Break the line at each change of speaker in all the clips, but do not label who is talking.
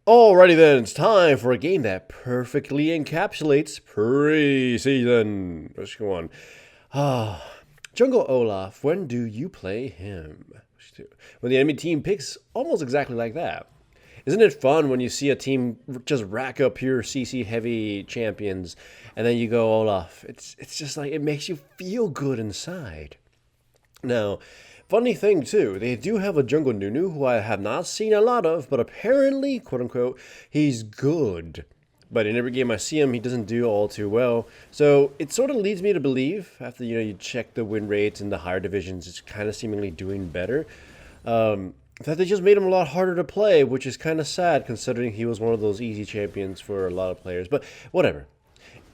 Alrighty then, it's time for a game that perfectly encapsulates pre-season. Let's go on. Ah, Jungle Olaf, when do you play him? When the enemy team picks almost exactly like that. Isn't it fun when you see a team just rack up pure CC heavy champions and then you go Olaf? It's just like it makes you feel good inside. Now, funny thing too, they do have a Jungle Nunu who I have not seen a lot of, but apparently, quote unquote, he's good. But in every game I see him, he doesn't do all too well. So it sort of leads me to believe, after you check the win rates in the higher divisions, it's kind of seemingly doing better. That they just made him a lot harder to play, which is kind of sad considering he was one of those easy champions for a lot of players. But whatever.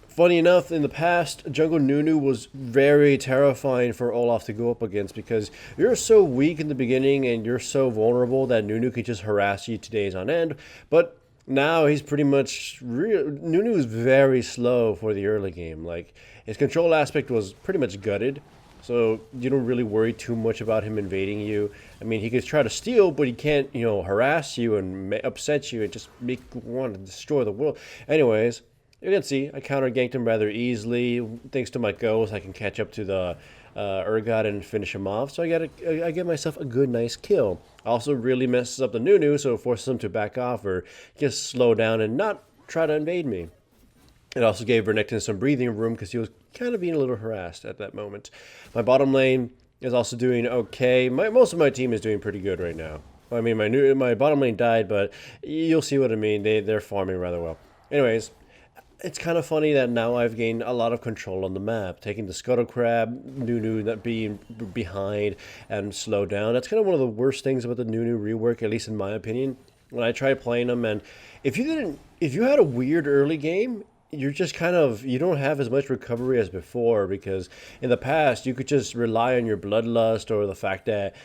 Funny enough, in the past, Jungle Nunu was very terrifying for Olaf to go up against because you're so weak in the beginning and you're so vulnerable that Nunu could just harass you 2 days on end. But now he's pretty much Nunu is very slow for the early game. Like his control aspect was pretty much gutted, so you don't really worry too much about him invading you. I mean, he could try to steal, but he can't, harass you and upset you and just make you want to destroy the world. Anyways. You can see I counter ganked him rather easily. Thanks to my ghost, I can catch up to the Urgot and finish him off. So I get myself a good, nice kill. Also really messes up the Nunu, so it forces him to back off or just slow down and not try to invade me. It also gave Renekton some breathing room because he was kind of being a little harassed at that moment. My bottom lane is also doing okay. Most of my team is doing pretty good right now. I mean, my bottom lane died, but you'll see what I mean. They're farming rather well. Anyways. It's kind of funny that now I've gained a lot of control on the map, taking the Scuttle Crab, Nunu not being behind and slow down. That's kind of one of the worst things about the Nunu rework, at least in my opinion. When I tried playing them, and if you had a weird early game, you're just you don't have as much recovery as before because in the past you could just rely on your bloodlust or the fact that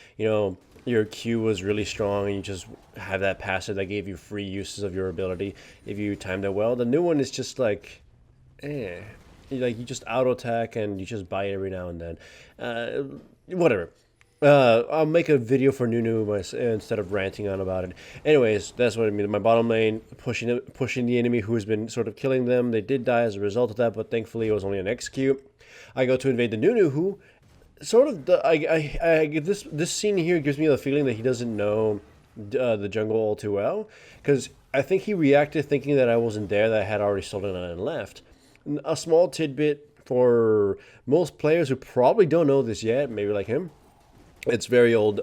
your Q was really strong and you just have that passive that gave you free uses of your ability if you timed it well. The new one is just like, you just auto attack and you just buy it every now and then. Whatever. I'll make a video for Nunu instead of ranting on about it. Anyways, that's what I mean. My bottom lane pushing the enemy who has been sort of killing them. They did die as a result of that, but thankfully it was only an execute. I go to invade the Nunu who sort of this scene here gives me the feeling that he doesn't know the jungle all too well because I think he reacted thinking that I wasn't there, that I had already stolen it and left. A small tidbit for most players who probably don't know this yet, maybe like him. It's very old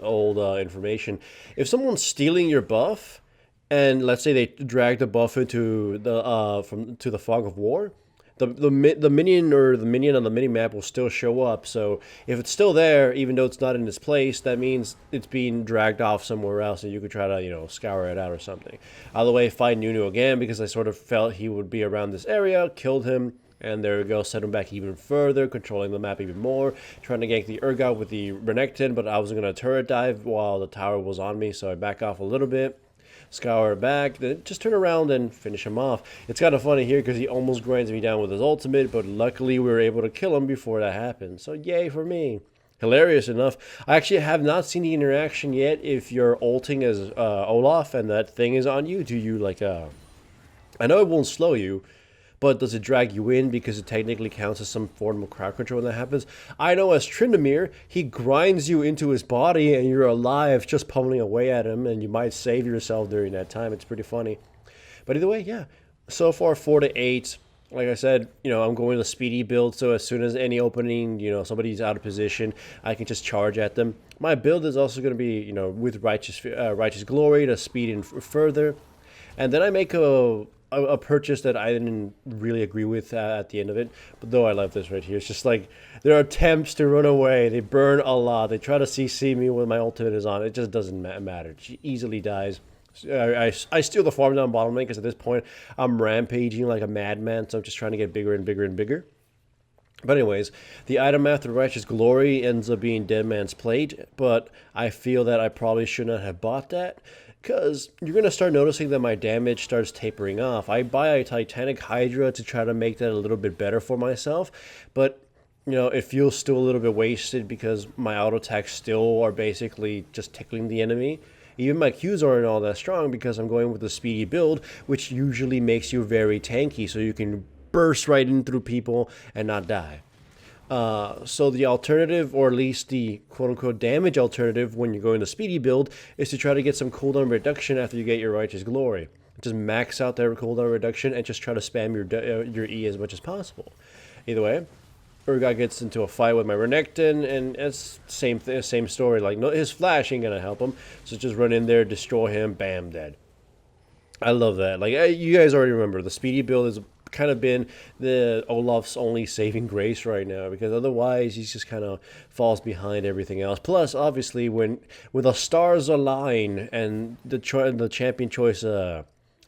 information. If someone's stealing your buff, and let's say they drag the buff into to the fog of war, the minion or the minion on the mini map will still show up. So if it's still there, even though it's not in its place, that means it's being dragged off somewhere else, and you could try to scour it out or something. Either way, fight Nunu again because I sort of felt he would be around this area, killed him. And there we go, set him back even further, controlling the map even more, trying to gank the Urgot with the Renekton, but I was going to turret dive while the tower was on me, so I back off a little bit, scour back, then just turn around and finish him off. It's kind of funny here because he almost grinds me down with his ultimate, but luckily we were able to kill him before that happened, so yay for me. Hilarious enough. I actually have not seen the interaction yet. If you're ulting as Olaf and that thing is on you, do you I know it won't slow you, but does it drag you in because it technically counts as some form of crowd control when that happens? I know as Tryndamere, he grinds you into his body and you're alive just pummeling away at him, and you might save yourself during that time. It's pretty funny. But either way, yeah. So far, 4 to 8. Like I said, I'm going to speedy build, so as soon as any opening, somebody's out of position, I can just charge at them. My build is also going to be, with Righteous Glory to speed in further. And then I make a purchase that I didn't really agree with at the end of it, but though I love this right here. It's just like their attempts to run away, they burn a lot, they try to CC me when my ultimate is on. It just doesn't matter. She easily dies. I steal the farm down bottom lane because at this point I'm rampaging like a madman, so I'm just trying to get bigger and bigger and bigger. But anyways, the item after Righteous Glory ends up being Dead Man's Plate, but I feel that I probably should not have bought that because you're going to start noticing that my damage starts tapering off. I buy a Titanic Hydra to try to make that a little bit better for myself, but it feels still a little bit wasted because my auto attacks still are basically just tickling the enemy. Even my Qs aren't all that strong because I'm going with the speedy build, which usually makes you very tanky, so you can burst right in through people and not die. So the alternative, or at least the quote-unquote damage alternative when you're going the speedy build, is to try to get some cooldown reduction after you get your Righteous Glory. Just max out their cooldown reduction and just try to spam your E as much as possible. Either way, Urgot gets into a fight with my Renekton, and it's same story. Like, no, his flash ain't gonna help him, so just run in there, destroy him, bam, dead. I love that. Like, you guys already remember, the speedy build has kind of been the Olaf's only saving grace right now, because otherwise he just kind of falls behind everything else. Plus, obviously, when the stars align and the champion choice,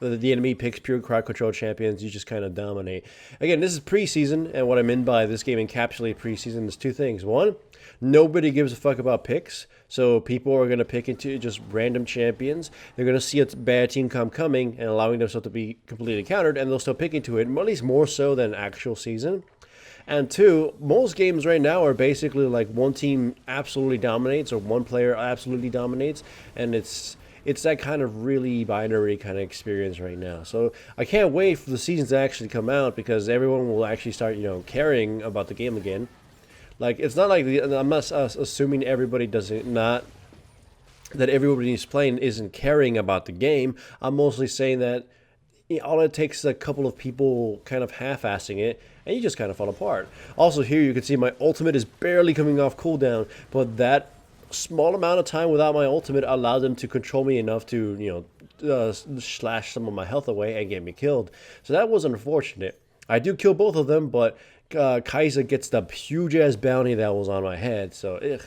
the enemy picks pure crowd control champions, you just kind of dominate. Again, this is preseason, and what I mean by this game encapsulate preseason is two things. One, nobody gives a fuck about picks, so people are going to pick into just random champions. They're going to see a bad team coming and allowing themselves to be completely countered, and they'll still pick into it, at least more so than actual season. And two, most games right now are basically like one team absolutely dominates or one player absolutely dominates, and it's that kind of really binary kind of experience right now. So I can't wait for the seasons to actually come out, because everyone will actually start, caring about the game again. Like, it's not like I'm not assuming everybody doesn't, not that everybody who's playing isn't caring about the game. I'm mostly saying that all it takes is a couple of people kind of half-assing it, and you just kind of fall apart. Also, here you can see my ultimate is barely coming off cooldown, but that small amount of time without my ultimate allowed them to control me enough to, slash some of my health away and get me killed. So that was unfortunate. I do kill both of them, but Kai'Sa gets the huge-ass bounty that was on my head, so ugh.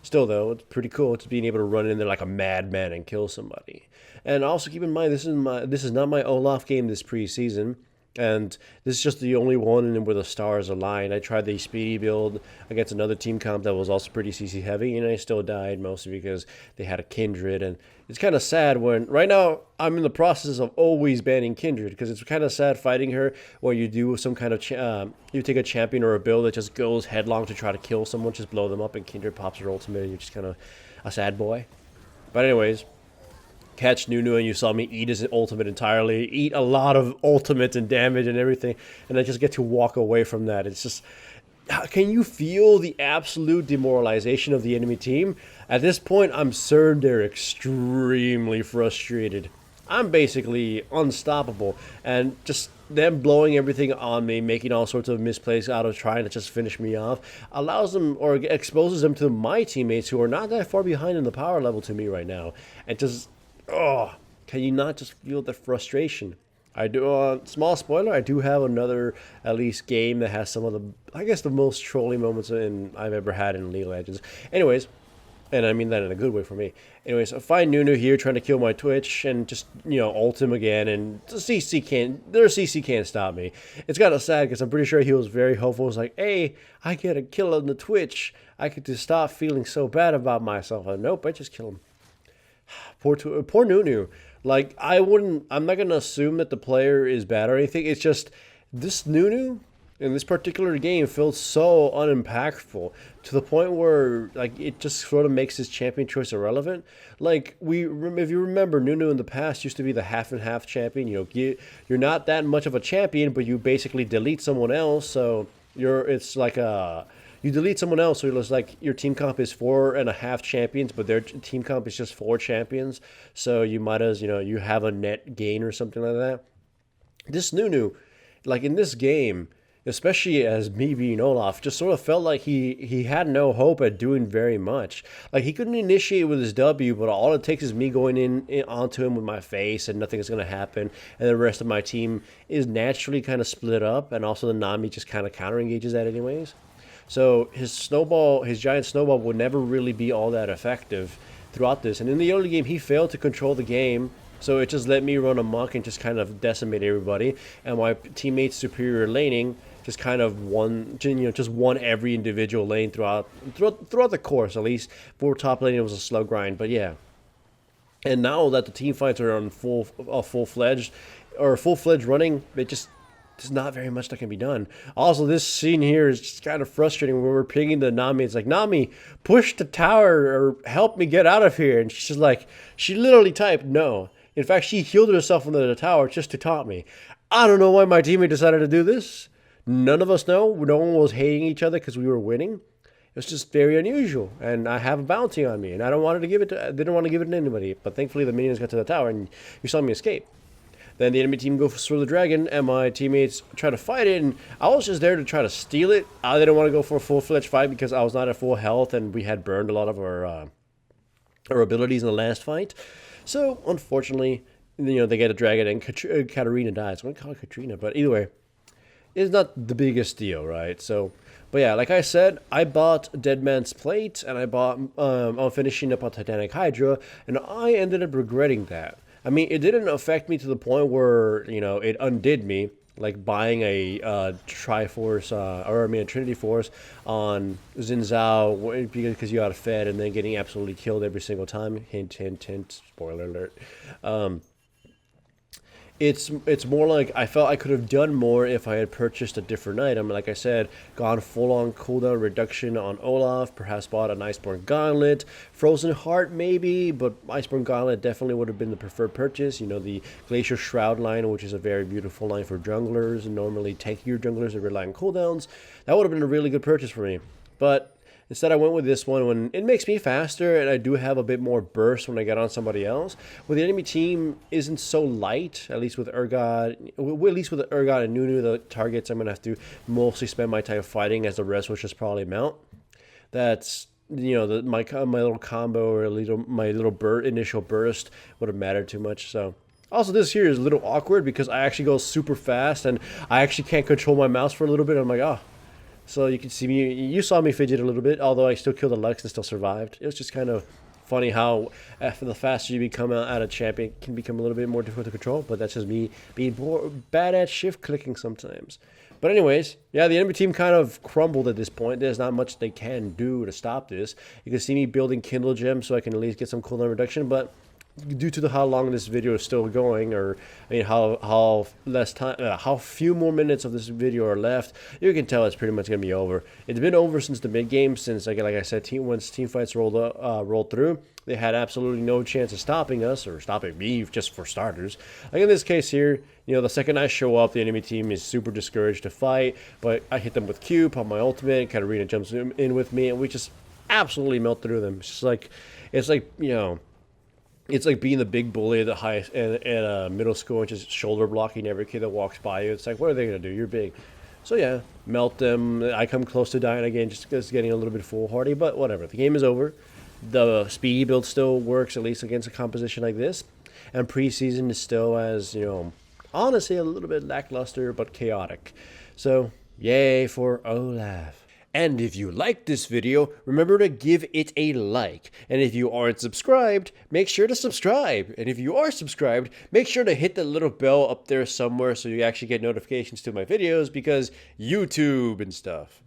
Still, though, it's pretty cool just being able to run in there like a madman and kill somebody. And also keep in mind, this is not my Olaf game this preseason. And this is just the only one where the stars align. I tried the speedy build against another team comp that was also pretty CC heavy, and I still died, mostly because they had a Kindred. And it's kind of sad when, right now, I'm in the process of always banning Kindred, because it's kind of sad fighting her where you do some kind of, you take a champion or a build that just goes headlong to try to kill someone, just blow them up, and Kindred pops her ultimate, and you're just kind of a sad boy. But anyways, catch Nunu, and you saw me eat his ultimate entirely, eat a lot of ultimate and damage and everything, and I just get to walk away from that. It's just, can you feel the absolute demoralization of the enemy team? At this point, I'm certain they're extremely frustrated. I'm basically unstoppable, and just them blowing everything on me, making all sorts of misplays out of trying to just finish me off, allows them or exposes them to my teammates who are not that far behind in the power level to me right now, and just, oh, can you not just feel the frustration? I do. Small spoiler: I do have another at least game that has some of the, I guess, the most trolling moments I've ever had in League of Legends. Anyways, and I mean that in a good way for me. Anyways, I find Nunu here trying to kill my Twitch and just, ult him again, and their CC can't stop me. It's kind of sad because I'm pretty sure he was very hopeful. It's like, hey, I get a kill on the Twitch. I get to stop feeling so bad about myself. Nope, I just kill him. Poor Nunu. Like, I'm not going to assume that the player is bad or anything. It's just, this Nunu in this particular game feels so unimpactful to the point where, like, it just sort of makes his champion choice irrelevant. Like, if you remember, Nunu in the past used to be the half and half champion. You're not that much of a champion, but you basically delete someone else. So it's like you delete someone else, so it's like your team comp is 4.5 champions, but their team comp is just 4 champions. So you might as, you have a net gain or something like that. This Nunu, like in this game, especially as me being Olaf, just sort of felt like he had no hope at doing very much. Like, he couldn't initiate with his W, but all it takes is me going in onto him with my face, and nothing is going to happen. And the rest of my team is naturally kind of split up, and also the Nami just kind of counter-engages that anyways. So his giant snowball would never really be all that effective throughout this. And in the early game, he failed to control the game, so it just let me run amok and just kind of decimate everybody. And my teammates' superior laning just kind of won every individual lane throughout the course. At least for top lane, it was a slow grind. But yeah. And now that the team fights are on full-fledged running, it just, there's not very much that can be done. Also, this scene here is just kind of frustrating when we're pinging the Nami. It's like, Nami, push the tower or help me get out of here. And she's just like, she literally typed no. In fact, she healed herself under the tower just to taunt me. I don't know why my teammate decided to do this. None of us know. No one was hating each other because we were winning. It was just very unusual, and I have a bounty on me, and I don't wanted to give it to. I didn't want to give it to anybody. But thankfully, the minions got to the tower, and you saw me escape. Then the enemy team goes for the dragon, and my teammates try to fight it, and I was just there to try to steal it. I didn't want to go for a full-fledged fight because I was not at full health, and we had burned a lot of our abilities in the last fight. So, unfortunately, they get a dragon, and Katarina dies. I'm going to call her Katrina, but either way, it's not the biggest deal, right? So, but yeah, like I said, I bought Dead Man's Plate, and I'm finishing up on Titanic Hydra, and I ended up regretting that. I mean, it didn't affect me to the point where, it undid me, like buying a Triforce, a Trinity Force on Xin Zhao because you got fed and then getting absolutely killed every single time. Hint, hint, hint, spoiler alert. It's more like I felt I could have done more if I had purchased a different item. Like I said, gone full-on cooldown reduction on Olaf, perhaps bought an Iceborne Gauntlet, Frozen Heart maybe, but Iceborne Gauntlet definitely would have been the preferred purchase. The Glacier Shroud line, which is a very beautiful line for junglers, and normally tankier junglers that rely on cooldowns. That would have been a really good purchase for me. But instead, I went with this one when it makes me faster, and I do have a bit more burst when I get on somebody else. Well, the enemy team isn't so light, at least with Urgot. At least with Urgot and Nunu, the targets I'm going to have to mostly spend my time fighting, as the rest will just probably mount. That's, my little combo or my little initial burst would have mattered too much, so... Also, this here is a little awkward because I actually go super fast, and I actually can't control my mouse for a little bit. I'm like, oh... So you can see me, you saw me fidget a little bit, although I still killed a Lux and still survived. It was just kind of funny how after the faster you become out of champion, it can become a little bit more difficult to control, but that's just me being bad at shift clicking sometimes. But anyways, yeah, the enemy team kind of crumbled at this point. There's not much they can do to stop this. You can see me building Kindle Gems so I can at least get some cooldown reduction, but due to how long this video is still going, or how less time, how few more minutes of this video are left, you can tell it's pretty much gonna be over. It's been over since the mid game, since like I said, once team fights rolled through, they had absolutely no chance of stopping us or stopping me, just for starters. Like in this case here, the second I show up, the enemy team is super discouraged to fight, but I hit them with Q, pop my ultimate, Katarina jumps in with me, and we just absolutely melt through them. It's just like, it's like being the big bully at middle school and just shoulder blocking every kid that walks by you. It's like, what are they going to do? You're big. So yeah, melt them. I come close to dying again just because it's getting a little bit foolhardy, but whatever. The game is over. The speed build still works, at least against a composition like this. And preseason is still as, honestly a little bit lackluster, but chaotic. So, yay for Olaf. And if you liked this video, remember to give it a like. And if you aren't subscribed, make sure to subscribe. And if you are subscribed, make sure to hit the little bell up there somewhere so you actually get notifications to my videos, because YouTube and stuff.